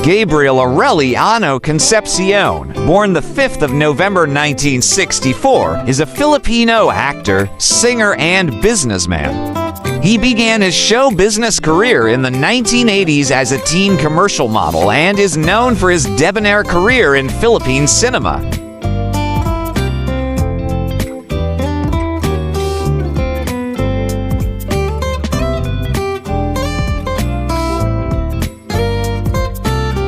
Gabriel Aureliano Concepcion, born the 5th of November 1964, is a Filipino actor, singer, and businessman. He began his show business career in the 1980s as a teen commercial model and is known for his debonair career in Philippine cinema.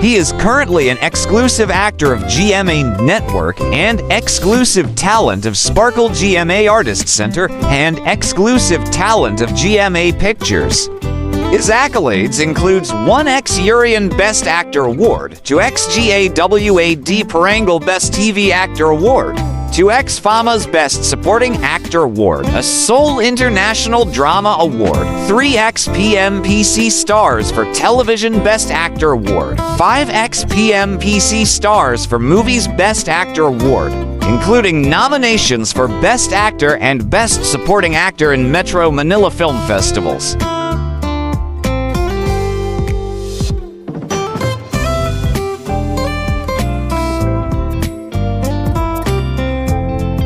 He is currently an exclusive actor of GMA Network and exclusive talent of Sparkle GMA Artist Center and exclusive talent of GMA Pictures. His accolades includes 1x Urian Best Actor Award, 2x GAWAD Parangal Best TV Actor Award, 2x Fama's Best Supporting Actor Award, a Seoul International Drama Award, 3x PMPC Stars for Television Best Actor Award, 5x PMPC Stars for Movies Best Actor Award, including nominations for Best Actor and Best Supporting Actor in Metro Manila Film Festivals.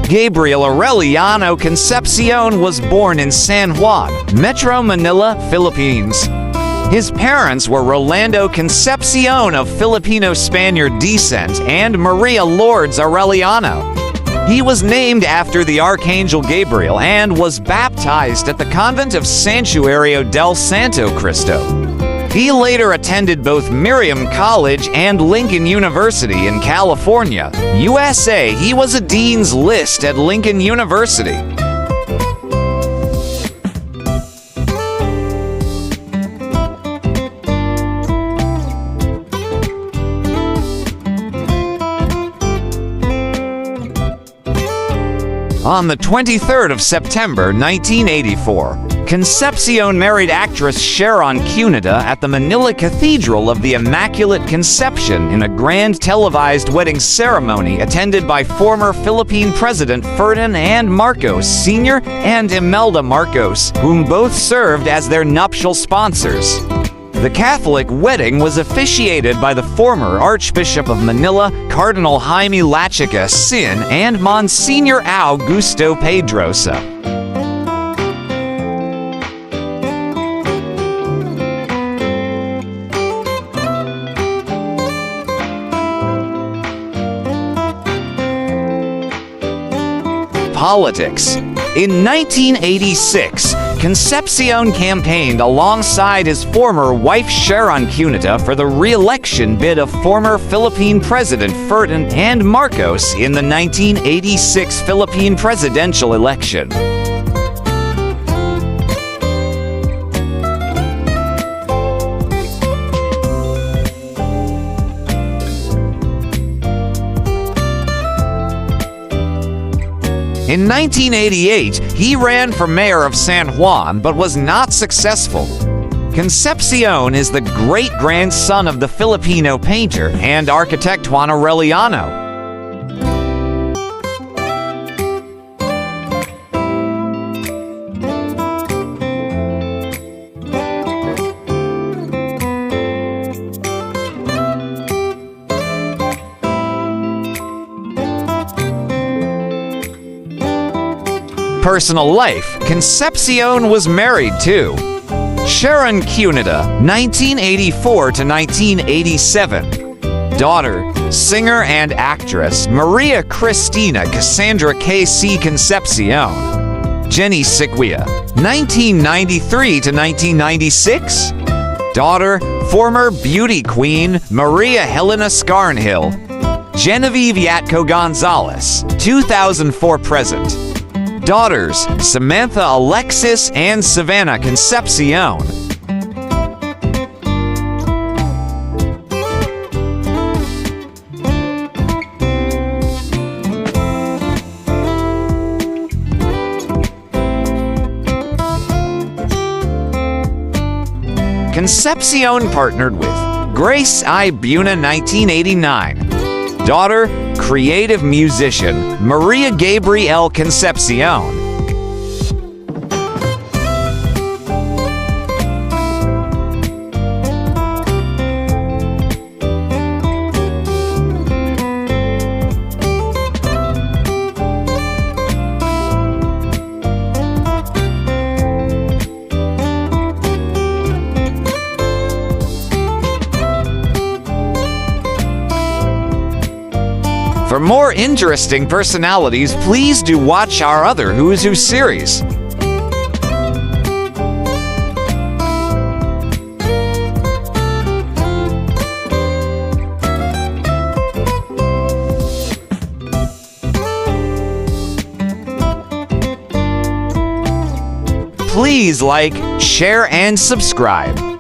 Gabriel Aureliano Concepcion was born in San Juan, Metro Manila, Philippines. His parents were Rolando Concepcion of Filipino-Spaniard descent and Maria Lourdes Aureliano. He was named after the Archangel Gabriel and was baptized at the convent of Santuario del Santo Cristo. He later attended both Miriam College and Lincoln University in California, USA. He was a Dean's List at Lincoln University. On the 23rd of September 1984, Concepcion married actress Sharon Cuneta at the Manila Cathedral of the Immaculate Conception in a grand televised wedding ceremony attended by former Philippine President Ferdinand Marcos Sr. and Imelda Marcos, whom both served as their nuptial sponsors. The Catholic wedding was officiated by the former Archbishop of Manila, Cardinal Jaime Lachica Sin, and Monsignor Augusto Pedrosa. Politics. In 1986, Concepcion campaigned alongside his former wife Sharon Cuneta for the re-election bid of former Philippine President Ferdinand Marcos in the 1986 Philippine presidential election. In 1988, he ran for mayor of San Juan but was not successful. Concepcion is the great-grandson of the Filipino painter and architect Juan Aureliano. Personal life. Concepcion was married to Sharon Cuneta, 1984 to 1987. Daughter, singer and actress Maria Cristina Cassandra K.C. Concepcion. Jenny Siguia, 1993 to 1996. Daughter, former beauty queen Maria Helena Scarnhill. Genevieve Yatco Gonzalez, 2004 present. Daughters, Samantha Alexis and Savannah Concepcion. Concepcion partnered with Grace I. Buna, 1989. Daughter, creative musician Maria Gabriel Concepcion. For more interesting personalities, please do watch our other Who's Who series. Please like, share, and subscribe.